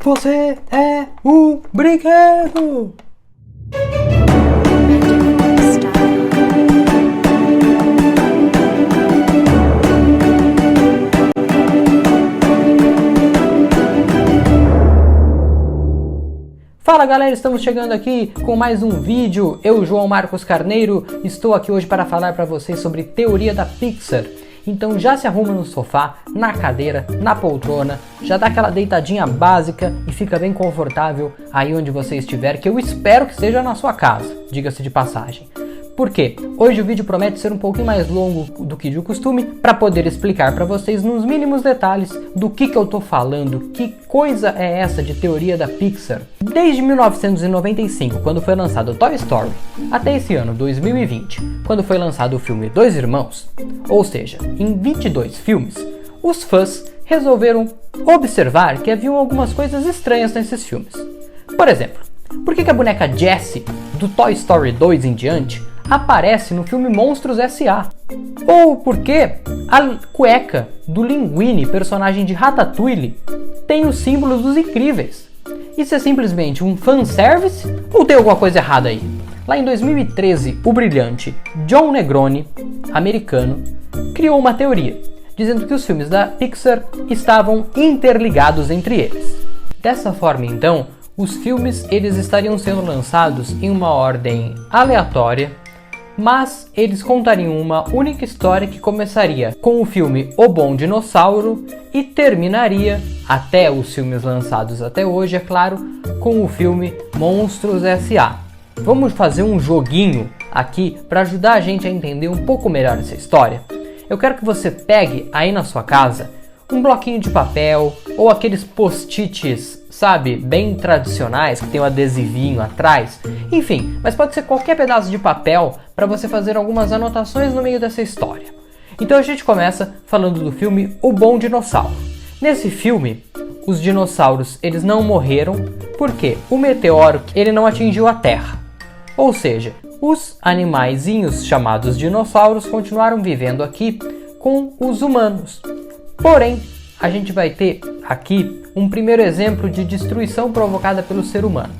Você é um brinquedo! Fala galera, estamos chegando aqui com mais um vídeo. Eu, João Marcos Carneiro, estou aqui hoje para falar para vocês sobre teoria da Pixar. Então já se arruma no sofá, na cadeira, na poltrona, já dá aquela deitadinha básica e fica bem confortável aí onde você estiver, que eu espero que seja na sua casa, diga-se de passagem. Por quê? Hoje o vídeo promete ser um pouquinho mais longo do que de costume, para poder explicar para vocês nos mínimos detalhes do que eu tô falando, que coisa é essa de teoria da Pixar. Desde 1995, quando foi lançado Toy Story, até esse ano, 2020, quando foi lançado o filme Dois Irmãos, ou seja, em 22 filmes, os fãs resolveram observar que haviam algumas coisas estranhas nesses filmes. Por exemplo, por que a boneca Jessie, do Toy Story 2 em diante, aparece no filme Monstros S.A.? Ou por que a cueca do Linguini, personagem de Ratatouille, tem os símbolos dos Incríveis? Isso é simplesmente um fanservice ou tem alguma coisa errada aí? Lá em 2013, o brilhante John Negroni, americano, criou uma teoria, dizendo que os filmes da Pixar estavam interligados entre eles. Dessa forma, então, os filmes eles estariam sendo lançados em uma ordem aleatória, mas eles contariam uma única história que começaria com o filme O Bom Dinossauro e terminaria, até os filmes lançados até hoje, é claro, com o filme Monstros S.A. Vamos fazer um joguinho aqui para ajudar a gente a entender um pouco melhor essa história. Eu quero que você pegue aí na sua casa um bloquinho de papel ou aqueles post-its, sabe, bem tradicionais, que tem um adesivinho atrás, enfim, mas pode ser qualquer pedaço de papel para você fazer algumas anotações no meio dessa história. Então a gente começa falando do filme O Bom Dinossauro. Nesse filme, os dinossauros eles não morreram porque o meteoro ele não atingiu a Terra. Ou seja, os animaizinhos chamados dinossauros continuaram vivendo aqui com os humanos. Porém, a gente vai ter aqui um primeiro exemplo de destruição provocada pelo ser humano.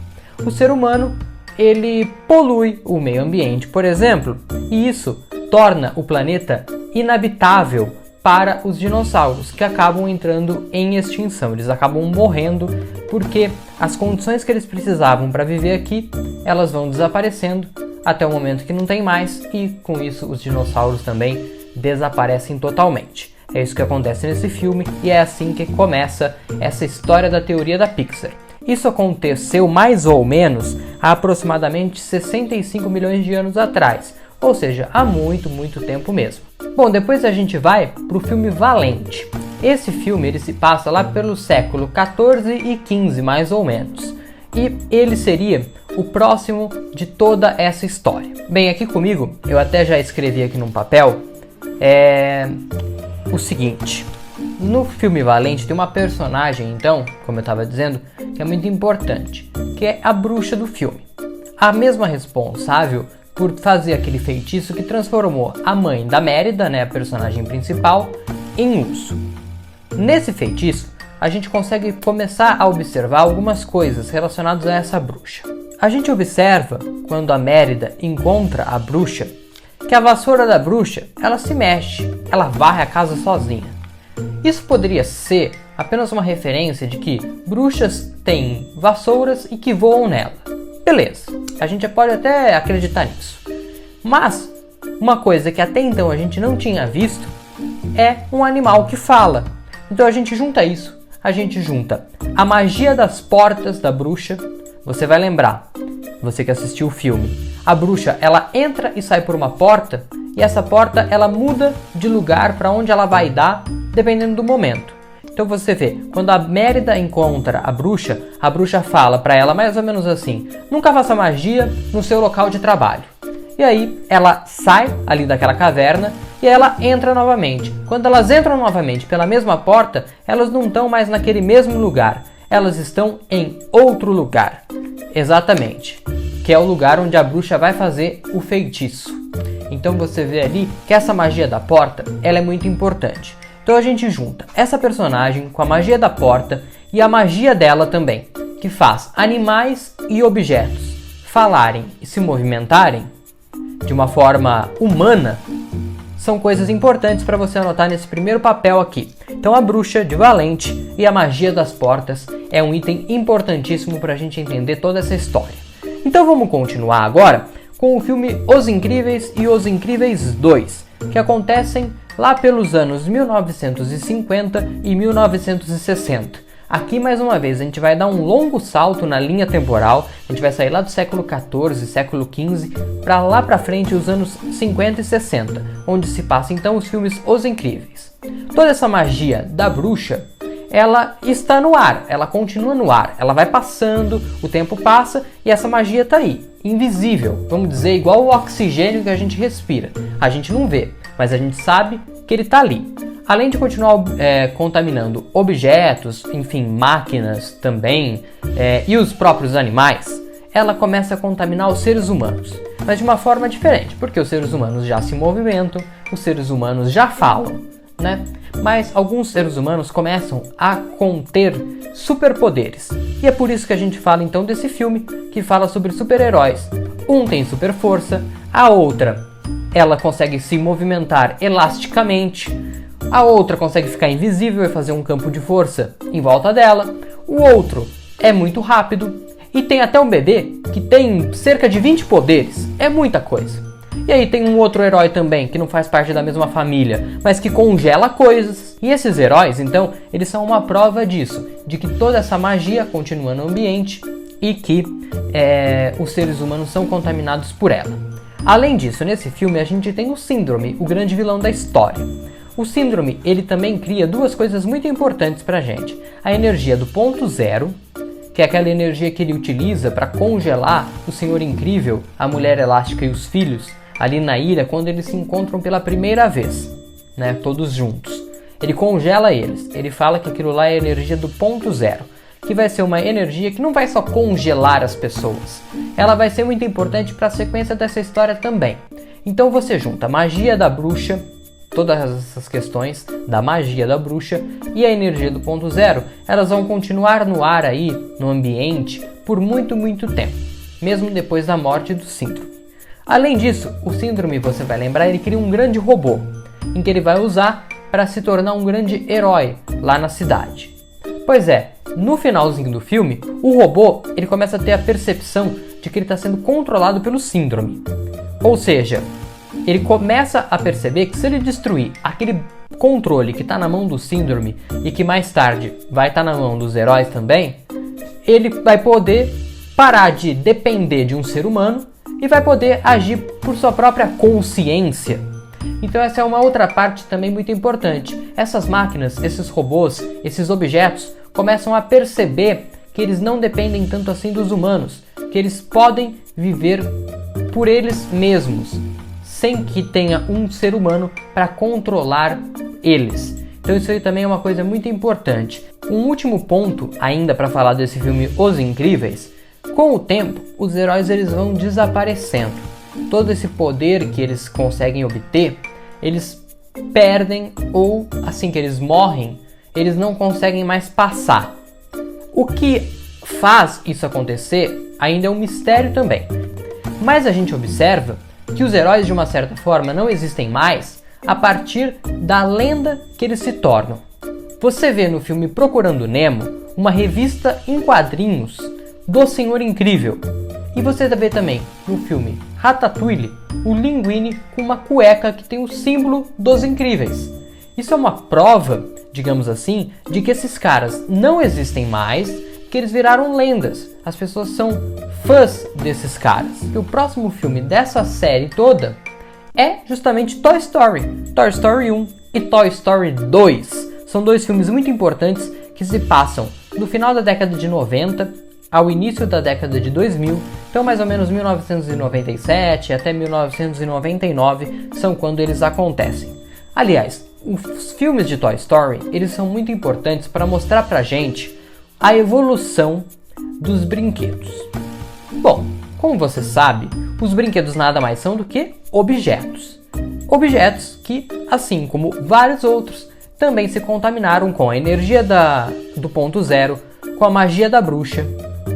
O ser humano, ele polui o meio ambiente, por exemplo, e isso torna o planeta inabitável para os dinossauros, que acabam entrando em extinção. Eles acabam morrendo porque as condições que eles precisavam para viver aqui, elas vão desaparecendo até o momento que não tem mais, e com isso os dinossauros também desaparecem totalmente. É isso que acontece nesse filme e é assim que começa essa história da teoria da Pixar. Isso aconteceu mais ou menos há aproximadamente 65 milhões de anos atrás, ou seja, há muito tempo mesmo. Bom, depois a gente vai para o filme Valente. Esse filme ele se passa lá pelo século 14 e 15 mais ou menos, e ele seria o próximo de toda essa história. Bem, aqui comigo, eu até já escrevi aqui num papel, o seguinte: no filme Valente tem uma personagem, então, como eu estava dizendo, que é muito importante, que é a bruxa do filme. A mesma responsável por fazer aquele feitiço que transformou a mãe da Mérida, né, a personagem principal, em urso. Nesse feitiço, a gente consegue começar a observar algumas coisas relacionadas a essa bruxa. A gente observa, quando a Mérida encontra a bruxa, que a vassoura da bruxa, ela se mexe, ela varre a casa sozinha. Isso poderia ser apenas uma referência de que bruxas têm vassouras e que voam nela. Beleza, a gente pode até acreditar nisso. Mas, uma coisa que até então a gente não tinha visto é um animal que fala. Então a gente junta isso, a gente junta a magia das portas da bruxa. Você vai lembrar, você que assistiu o filme, a bruxa, ela entra e sai por uma porta, e essa porta, ela muda de lugar para onde ela vai dar, dependendo do momento. Então você vê, quando a Mérida encontra a bruxa fala para ela mais ou menos assim: nunca faça magia no seu local de trabalho. E aí, ela sai ali daquela caverna e ela entra novamente. Quando elas entram novamente pela mesma porta, elas não estão mais naquele mesmo lugar. Elas estão em outro lugar. Exatamente. Que é o lugar onde a bruxa vai fazer o feitiço. Então você vê ali que essa magia da porta, ela é muito importante. Então a gente junta essa personagem com a magia da porta e a magia dela também, que faz animais e objetos falarem e se movimentarem de uma forma humana, são coisas importantes para você anotar nesse primeiro papel aqui. Então a bruxa de Valente e a magia das portas é um item importantíssimo para a gente entender toda essa história. Então vamos continuar agora com o filme Os Incríveis e Os Incríveis 2, que acontecem lá pelos anos 1950 e 1960. Aqui, mais uma vez, a gente vai dar um longo salto na linha temporal, a gente vai sair lá do século XIV, século XV, para lá para frente, os anos 50 e 60, onde se passa então os filmes Os Incríveis. Toda essa magia da bruxa, ela está no ar, ela continua no ar, ela vai passando, o tempo passa e essa magia está aí, invisível, vamos dizer, igual o oxigênio que a gente respira. A gente não vê, mas a gente sabe que ele está ali. Além de continuar contaminando objetos, enfim, máquinas também, e os próprios animais, ela começa a contaminar os seres humanos. Mas de uma forma diferente, porque os seres humanos já se movimentam, os seres humanos já falam, né? Mas alguns seres humanos começam a conter superpoderes. E é por isso que a gente fala então desse filme, que fala sobre super-heróis. Um tem super força, a outra, ela consegue se movimentar elasticamente, a outra consegue ficar invisível e fazer um campo de força em volta dela. O outro é muito rápido. E tem até um bebê que tem cerca de 20 poderes. É muita coisa. E aí tem um outro herói também, que não faz parte da mesma família, mas que congela coisas. E esses heróis, então, eles são uma prova disso. De que toda essa magia continua no ambiente e que os seres humanos são contaminados por ela. Além disso, nesse filme a gente tem o Síndrome, o grande vilão da história. O Síndrome, ele também cria duas coisas muito importantes pra gente. A energia do ponto zero, que é aquela energia que ele utiliza para congelar o Senhor Incrível, a Mulher Elástica e os filhos, ali na ilha, quando eles se encontram pela primeira vez, né, todos juntos. Ele congela eles, ele fala que aquilo lá é a energia do ponto zero, que vai ser uma energia que não vai só congelar as pessoas, ela vai ser muito importante para a sequência dessa história também. Então você junta a magia da bruxa, todas essas questões da magia da bruxa e a energia do ponto zero, elas vão continuar no ar aí, no ambiente, por muito, muito tempo, mesmo depois da morte do Síndrome. Além disso, o Síndrome, você vai lembrar, ele cria um grande robô, em que ele vai usar para se tornar um grande herói lá na cidade. Pois é, no finalzinho do filme, o robô ele começa a ter a percepção de que ele está sendo controlado pelo Síndrome. Ou seja, ele começa a perceber que se ele destruir aquele controle que está na mão do Síndrome e que mais tarde vai estar na mão dos heróis também, ele vai poder parar de depender de um ser humano e vai poder agir por sua própria consciência. Então essa é uma outra parte também muito importante. Essas máquinas, esses robôs, esses objetos começam a perceber que eles não dependem tanto assim dos humanos, que eles podem viver por eles mesmos, sem que tenha um ser humano para controlar eles. Então isso aí também é uma coisa muito importante. Um último ponto ainda para falar desse filme Os Incríveis, com o tempo os heróis eles vão desaparecendo. Todo esse poder que eles conseguem obter, eles perdem ou assim que eles morrem, eles não conseguem mais passar. O que faz isso acontecer ainda é um mistério também. Mas a gente observa que os heróis de uma certa forma não existem mais a partir da lenda que eles se tornam. Você vê no filme Procurando Nemo uma revista em quadrinhos do Senhor Incrível. E você vê também no filme Ratatouille o Linguini com uma cueca que tem o símbolo dos Incríveis. Isso é uma prova, digamos assim, de que esses caras não existem mais, que eles viraram lendas. As pessoas são fãs desses caras. E o próximo filme dessa série toda é justamente Toy Story. Toy Story 1 e Toy Story 2. São dois filmes muito importantes que se passam no final da década de 90 ao início da década de 2000. Então mais ou menos 1997 até 1999 são quando eles acontecem. Aliás, os filmes de Toy Story, eles são muito importantes para mostrar pra gente a evolução dos brinquedos. Bom, como você sabe, os brinquedos nada mais são do que objetos. Objetos que, assim como vários outros, também se contaminaram com a energia do ponto zero, com a magia da bruxa.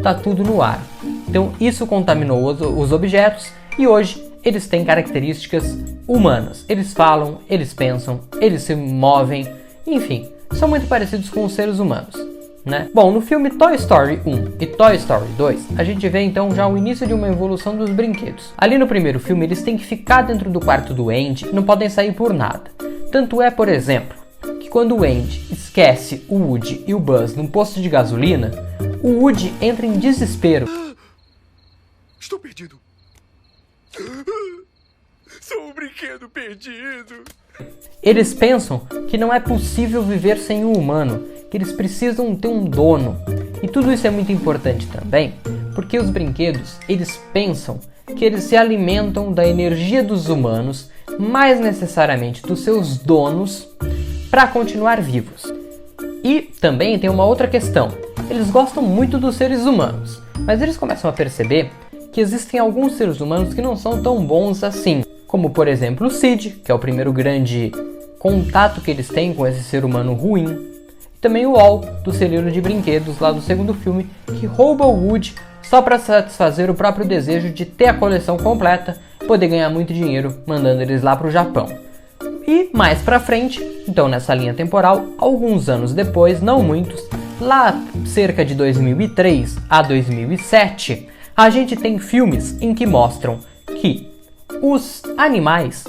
Tá tudo no ar. Então isso contaminou os objetos e hoje eles têm características humanas. Eles falam, eles pensam, eles se movem, enfim, são muito parecidos com os seres humanos, né? Bom, no filme Toy Story 1 e Toy Story 2, a gente vê então já o início de uma evolução dos brinquedos. Ali no primeiro filme eles têm que ficar dentro do quarto do Andy e não podem sair por nada. Tanto é, por exemplo, que quando o Andy esquece o Woody e o Buzz num posto de gasolina, o Woody entra em desespero. Estou perdido. Sou um brinquedo perdido. Eles pensam que não é possível viver sem um humano, que eles precisam ter um dono. E tudo isso é muito importante também, porque os brinquedos, eles pensam que eles se alimentam da energia dos humanos, mais necessariamente dos seus donos, para continuar vivos. E também tem uma outra questão. Eles gostam muito dos seres humanos, mas eles começam a perceber que existem alguns seres humanos que não são tão bons assim, como por exemplo o Sid, que é o primeiro grande contato que eles têm com esse ser humano ruim, e também o Al, do celeiro de brinquedos lá do segundo filme, que rouba o Woody só para satisfazer o próprio desejo de ter a coleção completa e poder ganhar muito dinheiro mandando eles lá para o Japão. E mais pra frente, então nessa linha temporal, alguns anos depois, não muitos, lá cerca de 2003 a 2007, a gente tem filmes em que mostram que os animais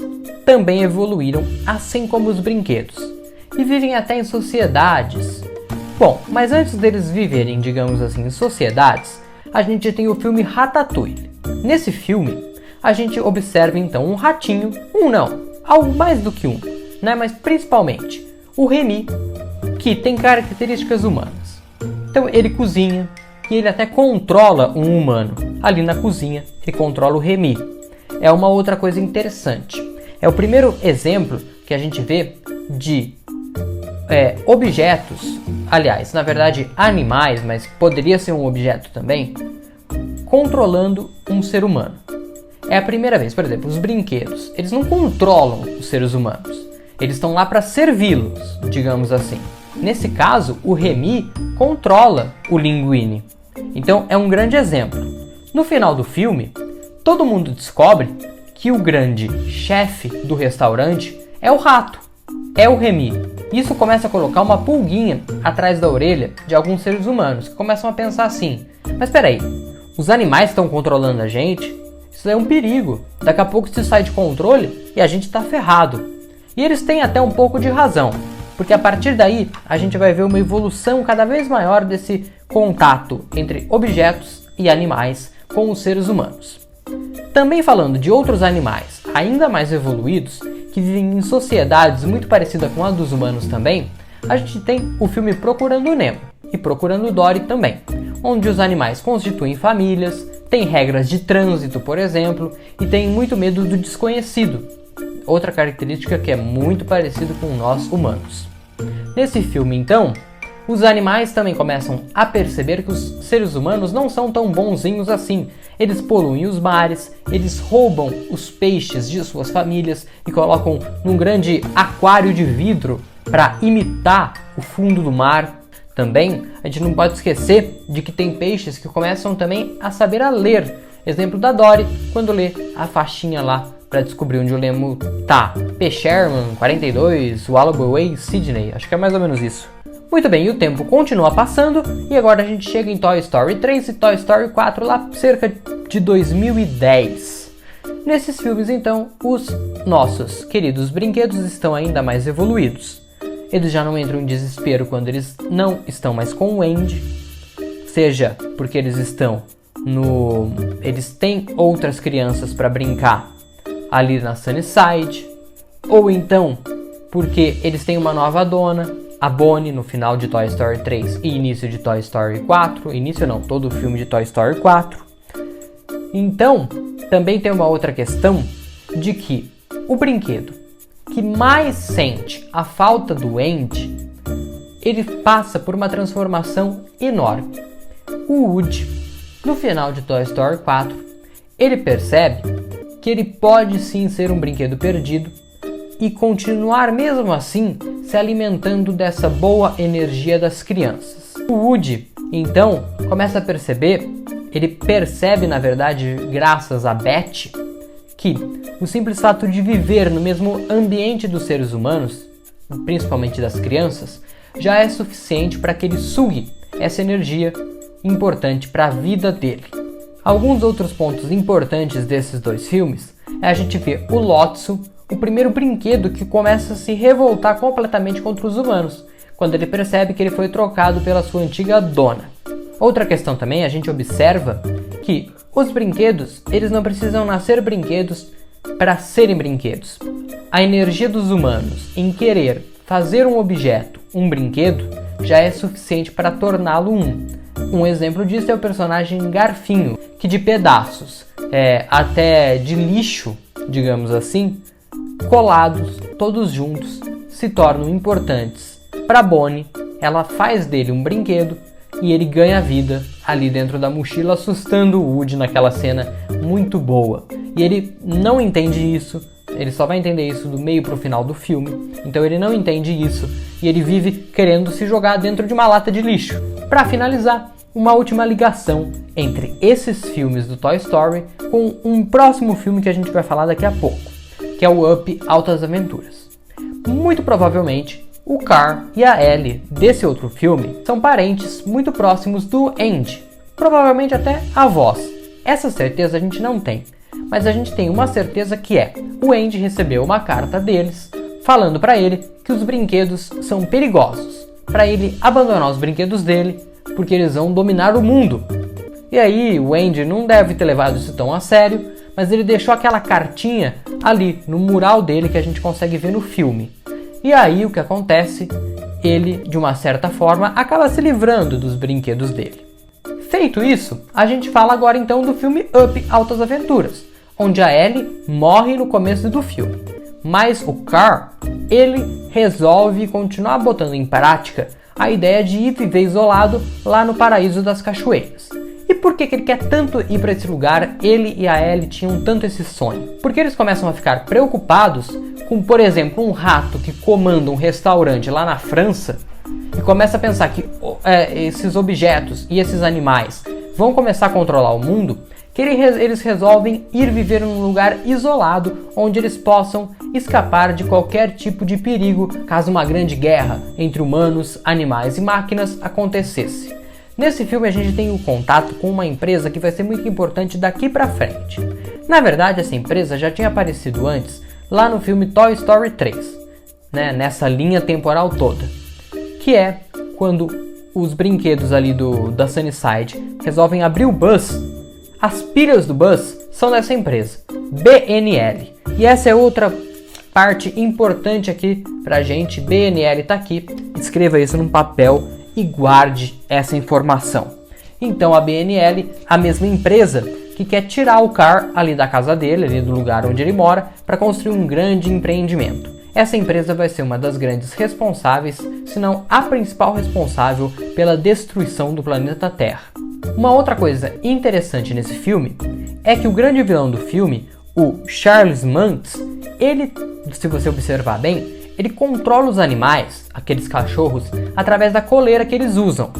também evoluíram, assim como os brinquedos, e vivem até em sociedades. Bom, mas antes deles viverem, digamos assim, em sociedades, a gente tem o filme Ratatouille. Nesse filme, a gente observa então um ratinho, algo mais do que um, né? Mas principalmente o Remy, que tem características humanas. Então ele cozinha, e ele até controla um humano. Ali na cozinha, ele controla o Remy. É uma outra coisa interessante. É o primeiro exemplo que a gente vê de objetos, aliás, na verdade animais, mas poderia ser um objeto também, controlando um ser humano. É a primeira vez, por exemplo, os brinquedos, eles não controlam os seres humanos. Eles estão lá para servi-los, digamos assim. Nesse caso, o Remy controla o Linguini. Então é um grande exemplo. No final do filme, todo mundo descobre que o grande chefe do restaurante é o rato, é o Remy. Isso começa a colocar uma pulguinha atrás da orelha de alguns seres humanos, que começam a pensar assim: mas peraí, os animais estão controlando a gente? Isso é um perigo. Daqui a pouco isso sai de controle e a gente está ferrado. E eles têm até um pouco de razão, porque a partir daí a gente vai ver uma evolução cada vez maior desse contato entre objetos e animais com os seres humanos. Também falando de outros animais ainda mais evoluídos, que vivem em sociedades muito parecidas com a dos humanos também, a gente tem o filme Procurando Nemo e Procurando Dory também, onde os animais constituem famílias, têm regras de trânsito, por exemplo, e têm muito medo do desconhecido, outra característica que é muito parecida com nós humanos. Nesse filme, então, os animais também começam a perceber que os seres humanos não são tão bonzinhos assim. Eles poluem os mares, eles roubam os peixes de suas famílias e colocam num grande aquário de vidro para imitar o fundo do mar. Também, a gente não pode esquecer de que tem peixes que começam também a saber a ler. Exemplo da Dory, quando lê a faixinha lá para descobrir onde o Nemo tá. P. Sherman, 42, Wallaby Way, Sydney. Acho que é mais ou menos isso. Muito bem, e o tempo continua passando e agora a gente chega em Toy Story 3 e Toy Story 4 lá cerca de 2010. Nesses filmes, então, os nossos queridos brinquedos estão ainda mais evoluídos. Eles já não entram em desespero quando eles não estão mais com o Andy, seja porque eles têm outras crianças para brincar ali na Sunnyside, ou então porque eles têm uma nova dona, a Bonnie, no final de Toy Story 3 e início de Toy Story 4, todo o filme de Toy Story 4. Então, também tem uma outra questão de que o brinquedo que mais sente a falta do Andy, ele passa por uma transformação enorme. O Woody, no final de Toy Story 4, ele percebe que ele pode sim ser um brinquedo perdido, e continuar mesmo assim se alimentando dessa boa energia das crianças. O Woody, então, começa a perceber, ele percebe na verdade, graças a Beth, que o simples fato de viver no mesmo ambiente dos seres humanos, principalmente das crianças, já é suficiente para que ele sugue essa energia importante para a vida dele. Alguns outros pontos importantes desses dois filmes é a gente ver o Lotso, o primeiro brinquedo que começa a se revoltar completamente contra os humanos, quando ele percebe que ele foi trocado pela sua antiga dona. Outra questão também, a gente observa que os brinquedos, eles não precisam nascer brinquedos para serem brinquedos. A energia dos humanos em querer fazer um objeto, um brinquedo, já é suficiente para torná-lo um. Um exemplo disso é o personagem Garfinho, que de pedaços, até de lixo, digamos assim, colados, todos juntos, se tornam importantes. Para Bonnie, ela faz dele um brinquedo e ele ganha vida ali dentro da mochila, assustando o Woody naquela cena muito boa. E ele não entende isso, ele só vai entender isso do meio pro final do filme, então ele não entende isso e ele vive querendo se jogar dentro de uma lata de lixo. Para finalizar, uma última ligação entre esses filmes do Toy Story com um próximo filme que a gente vai falar daqui a pouco, que é o Up Altas Aventuras. Muito provavelmente, o Carl e a Ellie desse outro filme são parentes muito próximos do Andy, provavelmente até avós. Essa certeza a gente não tem, mas a gente tem uma certeza que é: o Andy recebeu uma carta deles falando para ele que os brinquedos são perigosos, para ele abandonar os brinquedos dele porque eles vão dominar o mundo. E aí o Andy não deve ter levado isso tão a sério, mas ele deixou aquela cartinha ali no mural dele que a gente consegue ver no filme. E aí o que acontece? Ele, de uma certa forma, acaba se livrando dos brinquedos dele. Feito isso, a gente fala agora então do filme Up Altas Aventuras, onde a Ellie morre no começo do filme. Mas o Carl, ele resolve continuar botando em prática a ideia de ir viver isolado lá no Paraíso das Cachoeiras. E por que ele quer tanto ir para esse lugar? Ele e a Ellie tinham tanto esse sonho. Porque eles começam a ficar preocupados com, por exemplo, um rato que comanda um restaurante lá na França e começa a pensar que esses objetos e esses animais vão começar a controlar o mundo, que eles resolvem ir viver num lugar isolado onde eles possam escapar de qualquer tipo de perigo caso uma grande guerra entre humanos, animais e máquinas acontecesse. Nesse filme a gente tem o contato com uma empresa que vai ser muito importante daqui pra frente. Na verdade, essa empresa já tinha aparecido antes lá no filme Toy Story 3, nessa linha temporal toda, que é quando os brinquedos ali da Sunnyside resolvem abrir o Buzz. As pilhas do Buzz são dessa empresa, BNL. E essa é outra parte importante aqui pra gente. BNL tá aqui, escreva isso num papel e guarde essa informação. Então a BNL, a mesma empresa que quer tirar o Carl ali da casa dele, ali do lugar onde ele mora, para construir um grande empreendimento. Essa empresa vai ser uma das grandes responsáveis, se não a principal responsável pela destruição do planeta Terra. Uma outra coisa interessante nesse filme é que o grande vilão do filme, o Charles Mantz, ele, se você observar bem, ele controla os animais, aqueles cachorros, através da coleira que eles usam.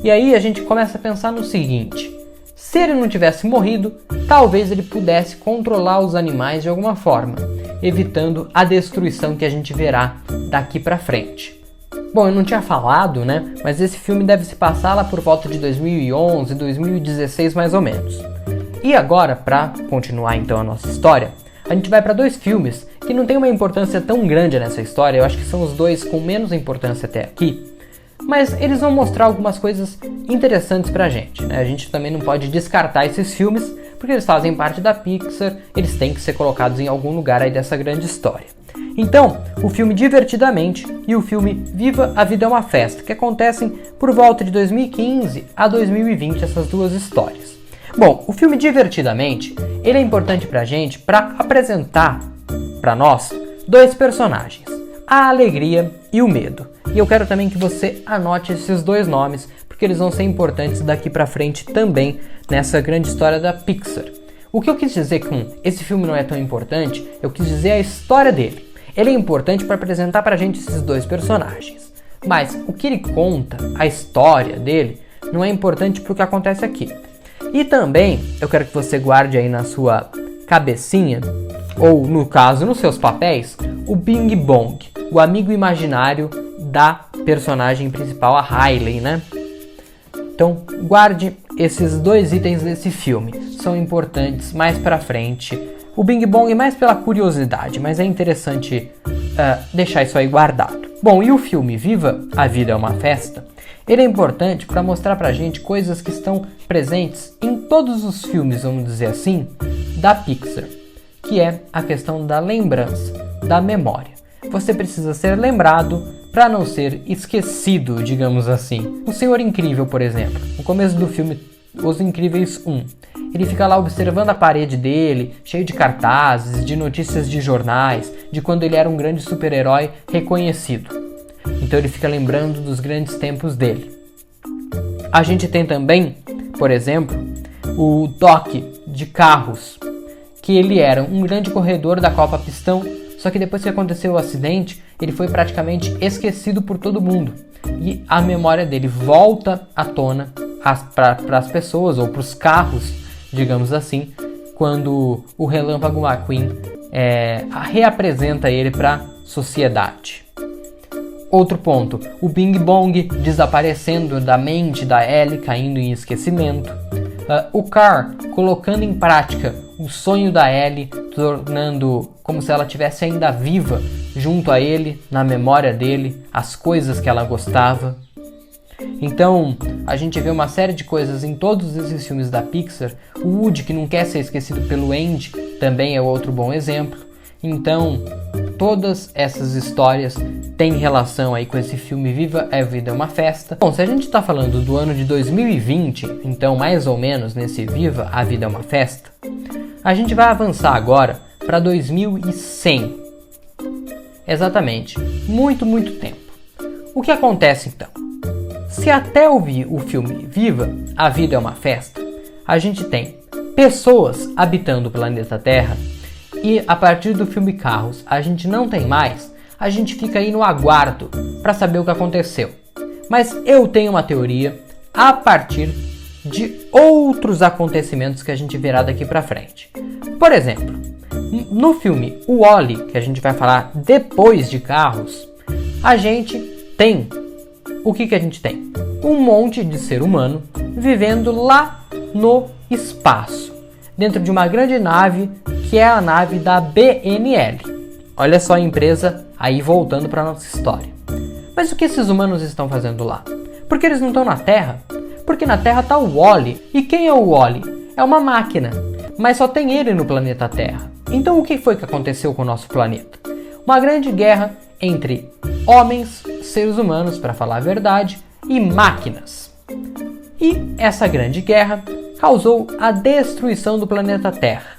E aí a gente começa a pensar no seguinte: se ele não tivesse morrido, talvez ele pudesse controlar os animais de alguma forma, evitando a destruição que a gente verá daqui pra frente. Bom, eu não tinha falado, mas esse filme deve se passar lá por volta de 2011, 2016 mais ou menos. E agora, para continuar então a nossa história, a gente vai para dois filmes que não tem uma importância tão grande nessa história. Eu acho que são os dois com menos importância até aqui, mas eles vão mostrar algumas coisas interessantes pra gente, A gente também não pode descartar esses filmes, porque eles fazem parte da Pixar, eles têm que ser colocados em algum lugar aí dessa grande história. Então, o filme Divertidamente e o filme Viva a Vida é uma Festa, que acontecem por volta de 2015 a 2020, essas duas histórias. Bom, o filme Divertidamente, ele é importante pra gente para apresentar pra nós dois personagens, a alegria e o medo. E eu quero também que você anote esses dois nomes, porque eles vão ser importantes daqui pra frente também nessa grande história da Pixar. O que eu quis dizer com esse filme não é tão importante, eu quis dizer a história dele. Ele é importante para apresentar pra gente esses dois personagens. Mas o que ele conta, a história dele, não é importante pro que acontece aqui. E também, eu quero que você guarde aí na sua cabecinha, ou no caso, nos seus papéis, o Bing Bong, o amigo imaginário da personagem principal, a Riley, né? Então, guarde esses dois itens desse filme. São importantes mais pra frente. O Bing Bong mais pela curiosidade, mas é interessante deixar isso aí guardado. Bom, e o filme Viva a Vida é uma Festa? Ele é importante para mostrar pra gente coisas que estão presentes em todos os filmes, vamos dizer assim, da Pixar, que é a questão da lembrança, da memória. Você precisa ser lembrado para não ser esquecido, digamos assim. O Senhor Incrível, por exemplo, no começo do filme Os Incríveis 1, ele fica lá observando a parede dele, cheio de cartazes, de notícias de jornais, de quando ele era um grande super-herói reconhecido. Então ele fica lembrando dos grandes tempos dele. A gente tem também, por exemplo, o Doc de carros, que ele era um grande corredor da Copa Pistão, só que depois que aconteceu o acidente, ele foi praticamente esquecido por todo mundo. E a memória dele volta à tona para as pessoas, ou para os carros, digamos assim, quando o Relâmpago McQueen reapresenta ele para a sociedade. Outro ponto, o Bing Bong desaparecendo da mente da Ellie, caindo em esquecimento. O Car colocando em prática o sonho da Ellie, tornando como se ela estivesse ainda viva junto a ele, na memória dele, as coisas que ela gostava. Então, a gente vê uma série de coisas em todos esses filmes da Pixar. O Woody, que não quer ser esquecido pelo Andy, também é outro bom exemplo. Então, todas essas histórias têm relação aí com esse filme Viva a Vida é uma Festa. Bom, se a gente está falando do ano de 2020, então mais ou menos nesse Viva a Vida é uma Festa, a gente vai avançar agora para 2100. Exatamente, muito tempo. O que acontece então? Se até ouvir o filme Viva a Vida é uma Festa, a gente tem pessoas habitando o planeta Terra, e a partir do filme Carros a gente não tem mais, a gente fica aí no aguardo para saber o que aconteceu. Mas eu tenho uma teoria a partir de outros acontecimentos que a gente verá daqui para frente. Por exemplo, no filme O Wall-E, que a gente vai falar depois de Carros, a gente tem... O que a gente tem? Um monte de ser humano vivendo lá no espaço, dentro de uma grande nave que é a nave da BNL. Olha só a empresa aí voltando para nossa história. Mas o que esses humanos estão fazendo lá? Por que eles não estão na Terra? Porque na Terra está o Wall-E. E quem é o Wall-E? É uma máquina, mas só tem ele no planeta Terra. Então o que foi que aconteceu com o nosso planeta? Uma grande guerra entre homens, seres humanos, para falar a verdade, e máquinas. E essa grande guerra causou a destruição do planeta Terra,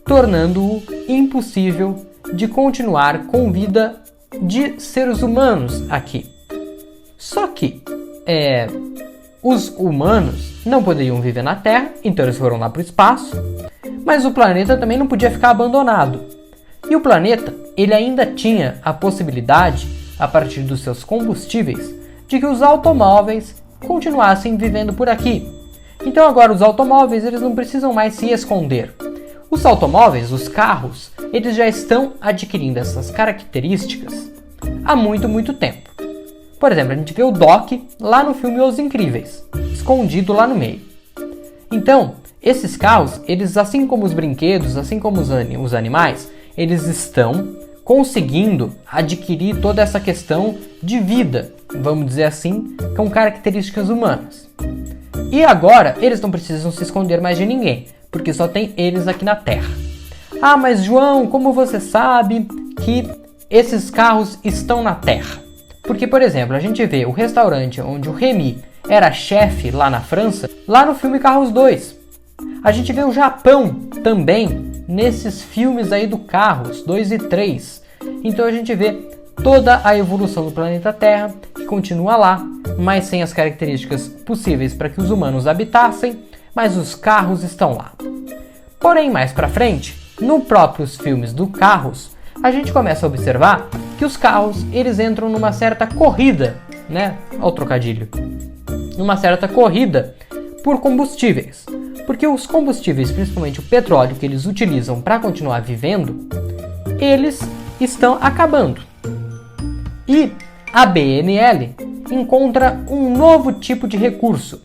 tornando-o impossível de continuar com vida de seres humanos aqui. Só que os humanos não poderiam viver na Terra, então eles foram lá para o espaço, mas o planeta também não podia ficar abandonado. E o planeta, ele ainda tinha a possibilidade, a partir dos seus combustíveis, de que os automóveis continuassem vivendo por aqui. Então agora os automóveis, eles não precisam mais se esconder. Os automóveis, os carros, eles já estão adquirindo essas características há muito tempo. Por exemplo, a gente vê o Doc lá no filme Os Incríveis, escondido lá no meio. Então, esses carros, eles, assim como os brinquedos, assim como os animais, eles estão conseguindo adquirir toda essa questão de vida, vamos dizer assim, com características humanas. E agora, eles não precisam se esconder mais de ninguém, porque só tem eles aqui na Terra. Ah, mas João, como você sabe que esses carros estão na Terra? Porque, por exemplo, a gente vê o restaurante onde o Remy era chefe lá na França, lá no filme Carros 2. A gente vê o Japão também nesses filmes aí do Carros 2 e 3. Então a gente vê toda a evolução do planeta Terra, que continua lá, mas sem as características possíveis para que os humanos habitassem, mas os carros estão lá. Porém, mais para frente, nos próprios filmes do Carros, a gente começa a observar que os carros eles entram numa certa corrida, né? Olha o trocadilho. Numa certa corrida por combustíveis. Porque os combustíveis, principalmente o petróleo que eles utilizam para continuar vivendo, eles estão acabando. E a BNL encontra um novo tipo de recurso,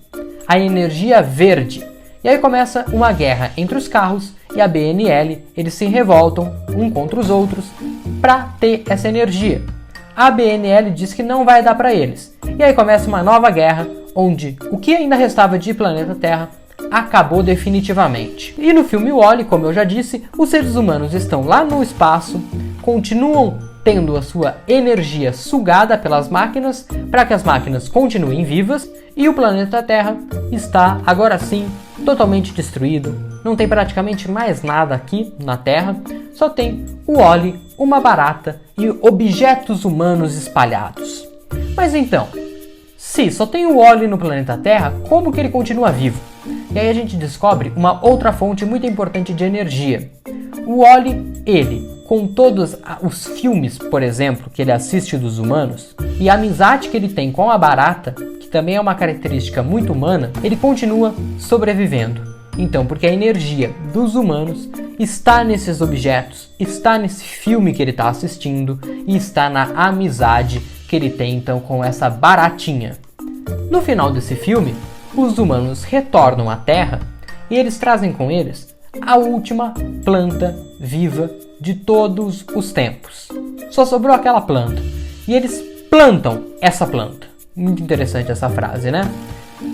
a energia verde. E aí começa uma guerra entre os carros e a BNL, eles se revoltam um contra os outros para ter essa energia. A BNL diz que não vai dar para eles. E aí começa uma nova guerra, onde o que ainda restava de planeta Terra acabou definitivamente. E no filme WALL-E, como eu já disse, os seres humanos estão lá no espaço, continuam tendo a sua energia sugada pelas máquinas para que as máquinas continuem vivas, e o planeta Terra está agora sim totalmente destruído. Não tem praticamente mais nada aqui na Terra, só tem o WALL-E, uma barata e objetos humanos espalhados. Mas então, se só tem o WALL-E no planeta Terra, como que ele continua vivo? E aí a gente descobre uma outra fonte muito importante de energia. O WALL-E, ele, com todos os filmes, por exemplo, que ele assiste dos humanos, e a amizade que ele tem com a barata, que também é uma característica muito humana, ele continua sobrevivendo. Então, porque a energia dos humanos está nesses objetos, está nesse filme que ele está assistindo e está na amizade que ele tem então com essa baratinha. No final desse filme, os humanos retornam à Terra e eles trazem com eles a última planta viva de todos os tempos. Só sobrou aquela planta. E eles plantam essa planta. Muito interessante essa frase, né?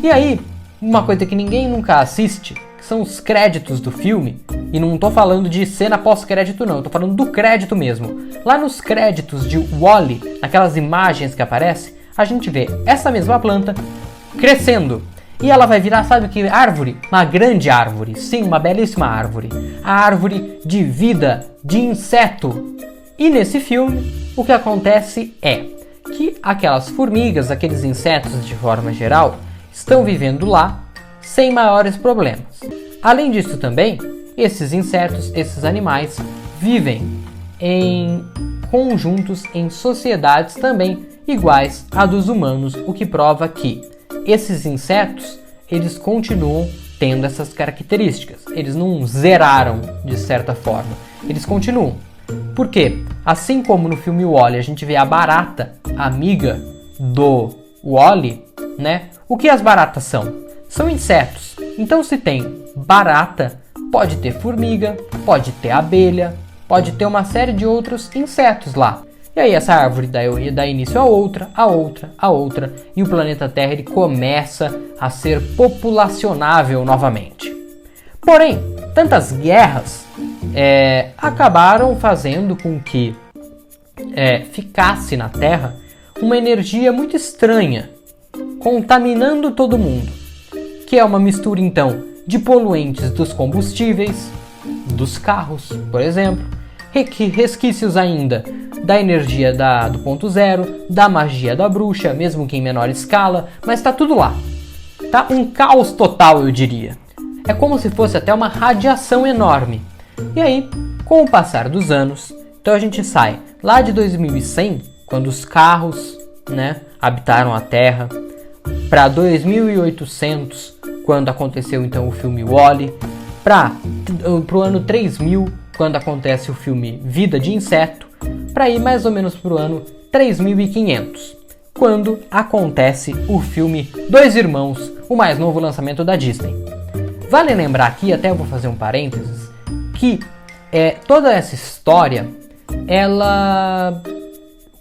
E aí, uma coisa que ninguém nunca assiste, que são os créditos do filme. E não tô falando de cena pós-crédito não, tô falando do crédito mesmo. Lá nos créditos de WALL-E, naquelas imagens que aparecem, a gente vê essa mesma planta crescendo. E ela vai virar, sabe que árvore? Uma grande árvore, sim, uma belíssima árvore. A árvore de vida, de inseto. E nesse filme, o que acontece é que aquelas formigas, aqueles insetos de forma geral, estão vivendo lá sem maiores problemas. Além disso também, esses insetos, esses animais, vivem em conjuntos, em sociedades também iguais à dos humanos, o que prova que esses insetos, eles continuam tendo essas características. Eles não zeraram de certa forma. Eles continuam. Por quê? Assim como no filme WALL-E a gente vê a barata, amiga do WALL-E, né? O que as baratas são? São insetos. Então se tem barata, pode ter formiga, pode ter abelha, pode ter uma série de outros insetos lá. E aí essa árvore dá início a outra, a outra, a outra, e o planeta Terra ele começa a ser populacionável novamente. Porém, tantas guerras acabaram fazendo com que ficasse na Terra uma energia muito estranha, contaminando todo mundo, que é uma mistura então de poluentes dos combustíveis, dos carros, por exemplo, resquícios ainda da energia do ponto zero, da magia da bruxa, mesmo que em menor escala, mas tá tudo lá. Tá um caos total, eu diria. É como se fosse até uma radiação enorme. E aí, com o passar dos anos, então a gente sai lá de 2100, quando os carros, né, habitaram a Terra, para 2800, quando aconteceu então o filme WALL-E, para o ano 3000, quando acontece o filme Vida de Inseto, para ir mais ou menos para o ano 3500, quando acontece o filme Dois Irmãos, o mais novo lançamento da Disney. Vale lembrar aqui, até eu vou fazer um parênteses, que toda essa história, ela,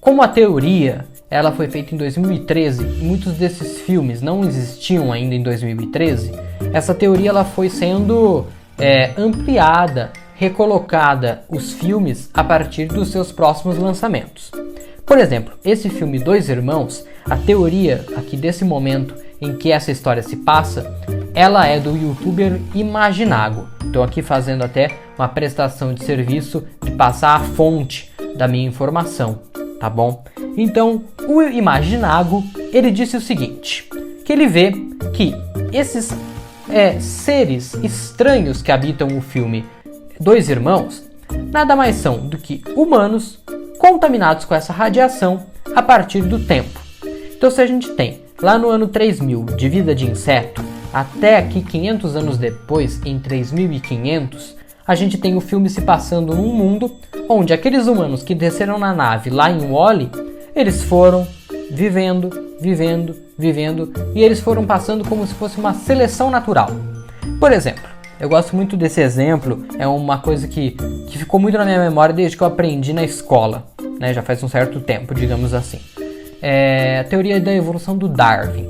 como a teoria, ela foi feita em 2013, e muitos desses filmes não existiam ainda em 2013, essa teoria ela foi sendo ampliada, recolocada os filmes a partir dos seus próximos lançamentos. Por exemplo, esse filme Dois Irmãos, a teoria aqui desse momento em que essa história se passa, ela é do youtuber Imaginago. Estou aqui fazendo até uma prestação de serviço de passar a fonte da minha informação, tá bom? Então, o Imaginago, ele disse o seguinte, que ele vê que esses seres estranhos que habitam o filme Dois Irmãos, nada mais são do que humanos contaminados com essa radiação a partir do tempo. Então se a gente tem lá no ano 3000 de vida de inseto, até aqui 500 anos depois, em 3500, a gente tem o filme se passando num mundo onde aqueles humanos que desceram na nave lá em Wall-E, eles foram vivendo, e eles foram passando como se fosse uma seleção natural. Por exemplo, eu gosto muito desse exemplo, é uma coisa que ficou muito na minha memória desde que eu aprendi na escola, né? Já faz um certo tempo, digamos assim. É a teoria da evolução do Darwin.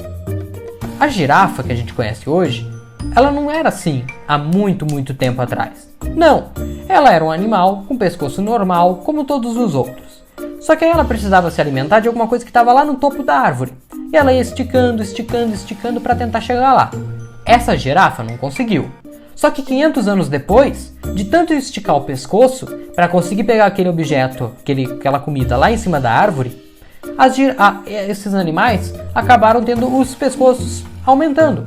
A girafa que a gente conhece hoje, ela não era assim há muito tempo atrás. Não, ela era um animal com pescoço normal, como todos os outros. Só que aí ela precisava se alimentar de alguma coisa que estava lá no topo da árvore. E ela ia esticando para tentar chegar lá. Essa girafa não conseguiu. Só que 500 anos depois, de tanto esticar o pescoço para conseguir pegar aquele objeto, aquela comida lá em cima da árvore, esses animais acabaram tendo os pescoços aumentando,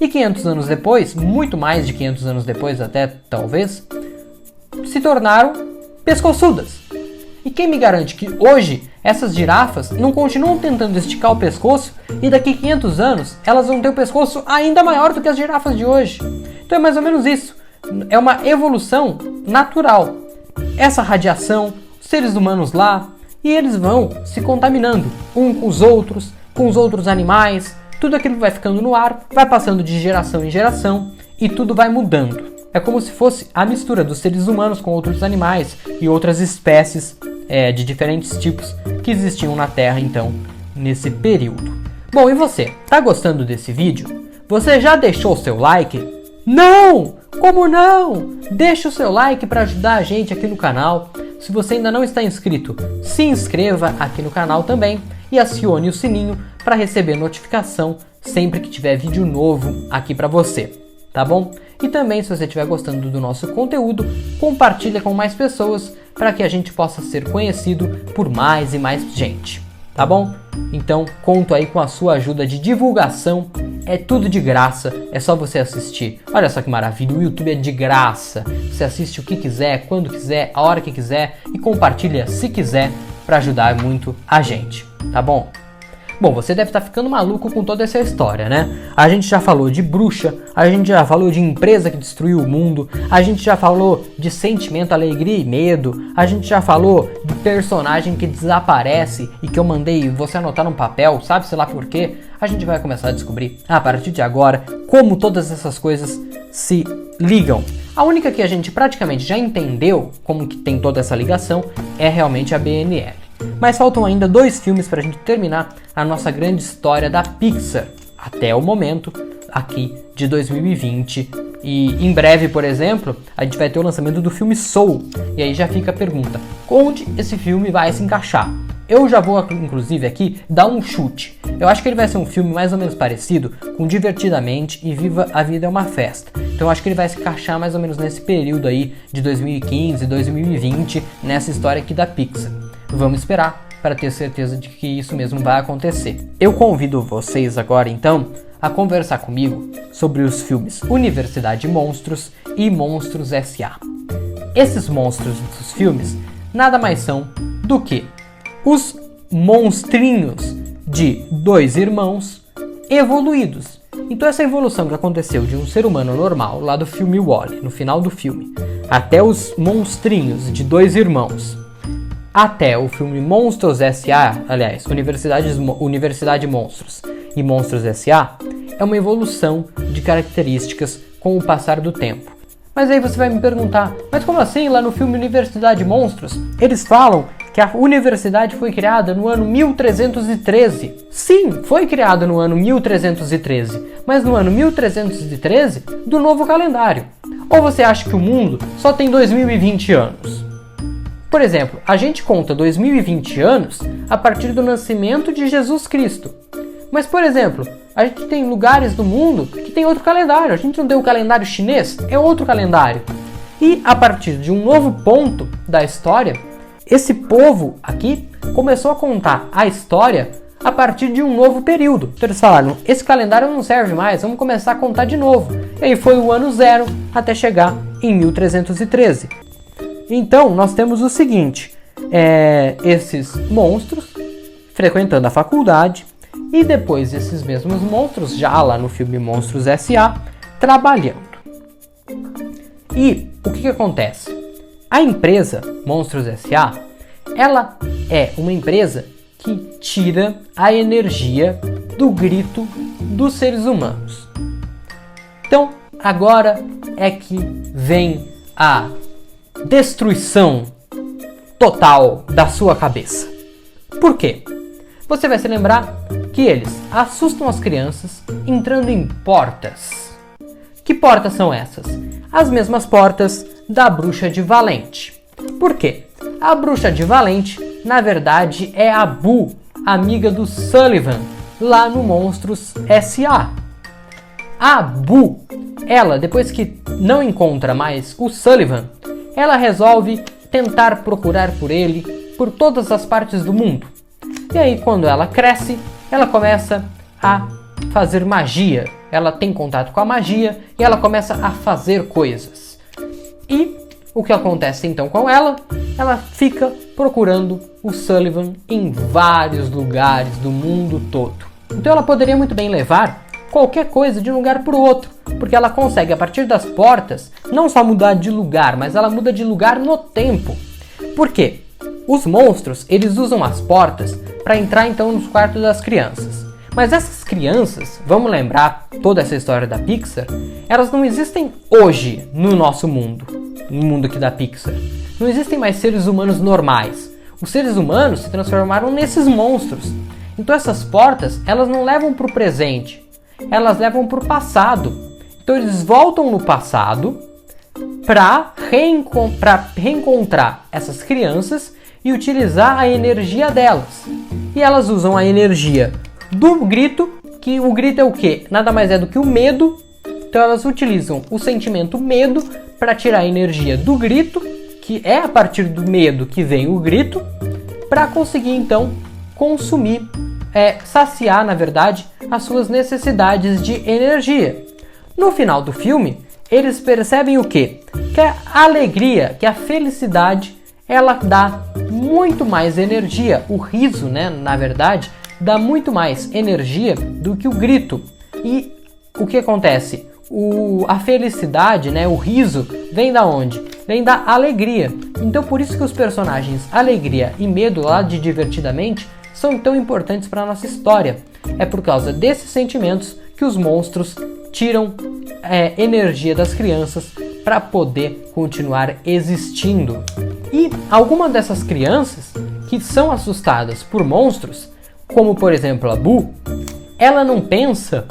e 500 anos depois, muito mais de 500 anos depois até talvez, se tornaram pescoçudas. E quem me garante que hoje essas girafas não continuam tentando esticar o pescoço e daqui 500 anos elas vão ter o pescoço ainda maior do que as girafas de hoje? Então é mais ou menos isso. É uma evolução natural. Essa radiação, os seres humanos lá, e eles vão se contaminando com os outros animais, tudo aquilo vai ficando no ar, vai passando de geração em geração e tudo vai mudando. É como se fosse a mistura dos seres humanos com outros animais e outras espécies de diferentes tipos que existiam na Terra, então, nesse período. Bom, e você? Tá gostando desse vídeo? Você já deixou o seu like? Não! Como não? Deixa o seu like para ajudar a gente aqui no canal. Se você ainda não está inscrito, se inscreva aqui no canal também e acione o sininho para receber notificação sempre que tiver vídeo novo aqui para você, tá bom? E também, se você estiver gostando do nosso conteúdo, compartilha com mais pessoas para que a gente possa ser conhecido por mais e mais gente, tá bom? Então, conto aí com a sua ajuda de divulgação, é tudo de graça, é só você assistir. Olha só que maravilha, o YouTube é de graça, você assiste o que quiser, quando quiser, a hora que quiser e compartilha se quiser para ajudar muito a gente, tá bom? Bom, você deve estar ficando maluco com toda essa história, né? A gente já falou de bruxa, a gente já falou de empresa que destruiu o mundo, a gente já falou de sentimento, alegria e medo, a gente já falou de personagem que desaparece e que eu mandei você anotar num papel, sabe, sei lá por quê. A gente vai começar a descobrir, a partir de agora, como todas essas coisas se ligam. A única que a gente praticamente já entendeu como que tem toda essa ligação é realmente a BNL. Mas faltam ainda 2 filmes para a gente terminar a nossa grande história da Pixar, até o momento, aqui de 2020. E em breve, por exemplo, a gente vai ter o lançamento do filme Soul. E aí já fica a pergunta, onde esse filme vai se encaixar? Eu já vou, inclusive, aqui dar um chute. Eu acho que ele vai ser um filme mais ou menos parecido com Divertidamente e Viva a Vida é uma Festa. Então eu acho que ele vai se encaixar mais ou menos nesse período aí de 2015, 2020, nessa história aqui da Pixar. Vamos esperar para ter certeza de que isso mesmo vai acontecer. Eu convido vocês agora então a conversar comigo sobre os filmes Universidade Monstros e Monstros S.A. Esses monstros dos filmes nada mais são do que os monstrinhos de 2 irmãos evoluídos. Então essa evolução que aconteceu de um ser humano normal lá do filme Wall-E, no final do filme, até os monstrinhos de 2 irmãos, até o filme Monstros S.A., aliás, Universidade Monstros e Monstros S.A., é uma evolução de características com o passar do tempo. Mas aí você vai me perguntar, mas como assim lá no filme Universidade Monstros, eles falam que a universidade foi criada no ano 1313. Sim, foi criada no ano 1313, mas no ano 1313 do novo calendário. Ou você acha que o mundo só tem 2020 anos? Por exemplo, a gente conta 2020 anos a partir do nascimento de Jesus Cristo. Mas, por exemplo, a gente tem lugares do mundo que tem outro calendário. A gente não tem o calendário chinês, é outro calendário. E a partir de um novo ponto da história, esse povo aqui começou a contar a história a partir de um novo período. Então eles falaram, esse calendário não serve mais, vamos começar a contar de novo. E aí foi o ano 0 até chegar em 1313. Então, nós temos o seguinte, esses monstros frequentando a faculdade e depois esses mesmos monstros, já lá no filme Monstros S.A., trabalhando. E o que acontece? A empresa Monstros S.A., ela é uma empresa que tira a energia do grito dos seres humanos. Então, agora é que vem a destruição total da sua cabeça. Por quê? Você vai se lembrar que eles assustam as crianças entrando em portas. Que portas são essas? As mesmas portas da Bruxa de Valente. Por quê? A Bruxa de Valente, na verdade, é a Boo, amiga do Sullivan, lá no Monstros S.A. A Boo, ela, depois que não encontra mais o Sullivan, ela resolve tentar procurar por ele por todas as partes do mundo. E aí, quando ela cresce, ela começa a fazer magia. Ela tem contato com a magia e ela começa a fazer coisas. E o que acontece então com ela? Ela fica procurando o Sullivan em vários lugares do mundo todo. Então ela poderia muito bem levar qualquer coisa de um lugar para o outro, porque ela consegue, a partir das portas, não só mudar de lugar, mas ela muda de lugar no tempo. Por quê? Os monstros, eles usam as portas para entrar então nos quartos das crianças. Mas essas crianças, vamos lembrar toda essa história da Pixar, elas não existem hoje no nosso mundo, no mundo aqui da Pixar. Não existem mais seres humanos normais. Os seres humanos se transformaram nesses monstros. Então essas portas, elas não levam para o presente, elas levam para o passado. Então eles voltam no passado para reencontrar essas crianças e utilizar a energia delas. E elas usam a energia do grito, que o grito é o quê? Nada mais é do que o medo. Então elas utilizam o sentimento medo para tirar a energia do grito, que é a partir do medo que vem o grito, para conseguir então consumir, saciar, na verdade, as suas necessidades de energia. No final do filme, eles percebem o quê? Que a alegria, que a felicidade, ela dá muito mais energia. O riso, né, na verdade, dá muito mais energia do que o grito. E o que acontece? A felicidade, né, o riso, vem da onde? Vem da alegria. Então por isso que os personagens Alegria e Medo, lá de Divertidamente, são tão importantes para a nossa história. É por causa desses sentimentos que os monstros tiram energia das crianças para poder continuar existindo. E algumas dessas crianças que são assustadas por monstros, como por exemplo a Boo, ela não pensa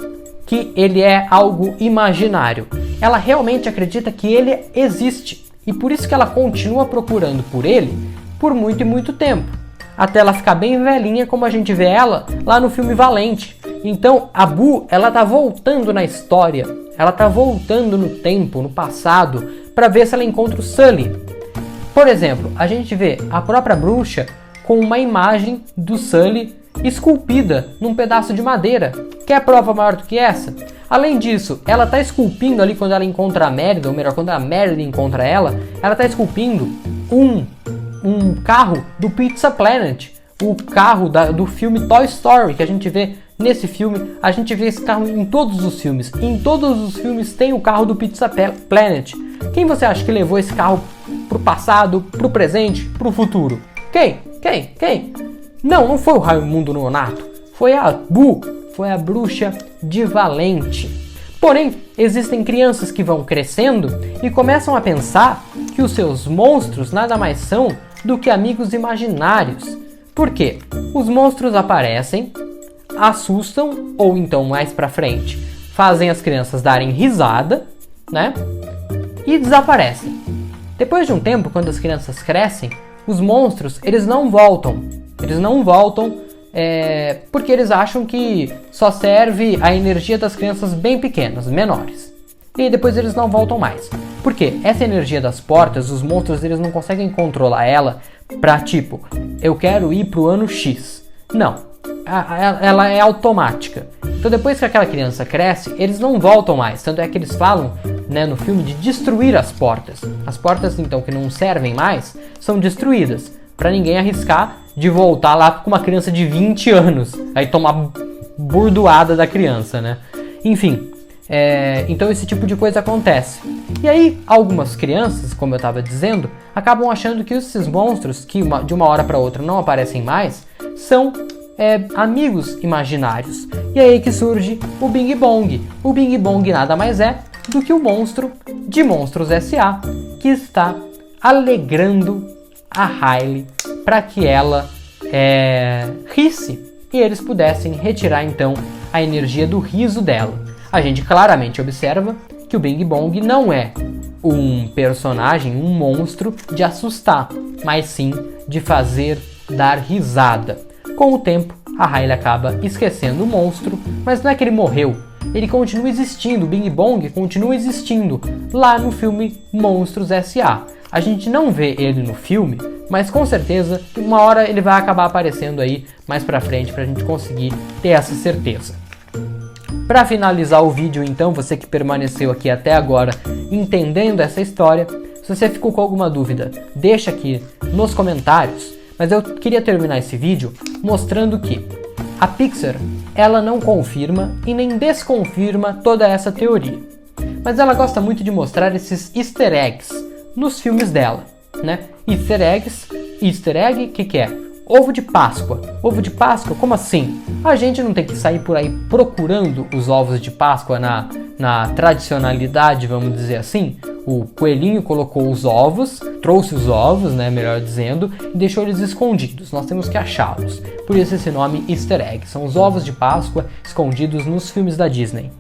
que ele é algo imaginário. Ela realmente acredita que ele existe. E por isso que ela continua procurando por ele por muito e muito tempo. Até ela ficar bem velhinha, como a gente vê ela lá no filme Valente. Então a Boo, ela tá voltando na história. Ela tá voltando no tempo, no passado, para ver se ela encontra o Sully. Por exemplo, a gente vê a própria bruxa com uma imagem do Sully esculpida num pedaço de madeira. Quer prova maior do que essa? Além disso, ela está esculpindo ali quando ela encontra a Merida, ou melhor, quando a Merida encontra ela está esculpindo um carro do Pizza Planet, o carro do filme Toy Story, que a gente vê nesse filme. A gente vê esse carro em todos os filmes. Em todos os filmes tem o carro do Pizza Planet. Quem você acha que levou esse carro pro passado, pro presente, pro futuro? Quem? Não foi o Raimundo Nonato. Foi a Boo, foi a Bruxa de Valente. Porém, existem crianças que vão crescendo e começam a pensar que os seus monstros nada mais são do que amigos imaginários. Por quê? Os monstros aparecem, assustam, ou então mais pra frente, fazem as crianças darem risada, né? E desaparecem. Depois de um tempo, quando as crianças crescem, os monstros, eles não voltam. Porque eles acham que só serve a energia das crianças bem pequenas, menores. E depois eles não voltam mais. Por quê? Essa energia das portas, os monstros, eles não conseguem controlar ela pra tipo, eu quero ir pro ano X. Não. Ela é automática. Então depois que aquela criança cresce, eles não voltam mais. Tanto é que eles falam né, no filme de destruir as portas. As portas, então, que não servem mais, são destruídas, para ninguém arriscar de voltar lá com uma criança de 20 anos, aí tomar burdoada da criança, né? Enfim, então esse tipo de coisa acontece. E aí, algumas crianças, como eu estava dizendo, acabam achando que esses monstros, que de uma hora para outra não aparecem mais, são amigos imaginários. E aí que surge o Bing Bong. O Bing Bong nada mais é do que o monstro de Monstros S.A., que está alegrando a Riley para que ela risse e eles pudessem retirar então a energia do riso dela. A gente claramente observa que o Bing Bong não é um personagem, um monstro de assustar, mas sim de fazer dar risada. Com o tempo, a Riley acaba esquecendo o monstro, mas não é que ele morreu, ele continua existindo, o Bing Bong continua existindo lá no filme Monstros S.A. A gente não vê ele no filme, mas com certeza uma hora ele vai acabar aparecendo aí mais pra frente pra gente conseguir ter essa certeza. Para finalizar o vídeo então, você que permaneceu aqui até agora entendendo essa história, se você ficou com alguma dúvida, deixa aqui nos comentários, mas eu queria terminar esse vídeo mostrando que a Pixar, ela não confirma e nem desconfirma toda essa teoria, mas ela gosta muito de mostrar esses easter eggs nos filmes dela, né? Easter egg, o que é? Ovo de Páscoa. Ovo de Páscoa? Como assim? A gente não tem que sair por aí procurando os ovos de Páscoa na tradicionalidade, vamos dizer assim. O coelhinho colocou os ovos, trouxe os ovos, né, melhor dizendo, e deixou eles escondidos. Nós temos que achá-los. Por isso esse nome Easter egg. São os ovos de Páscoa escondidos nos filmes da Disney.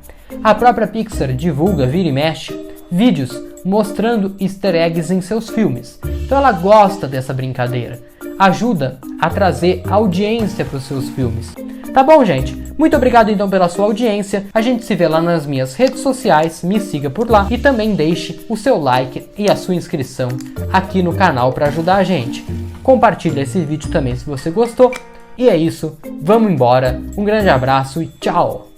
A própria Pixar divulga, vira e mexe, vídeos mostrando easter eggs em seus filmes. Então ela gosta dessa brincadeira. Ajuda a trazer audiência para os seus filmes. Tá bom, gente? Muito obrigado então pela sua audiência. A gente se vê lá nas minhas redes sociais, me siga por lá e também deixe o seu like e a sua inscrição aqui no canal para ajudar a gente. Compartilhe esse vídeo também se você gostou. E é isso, vamos embora. Um grande abraço e tchau!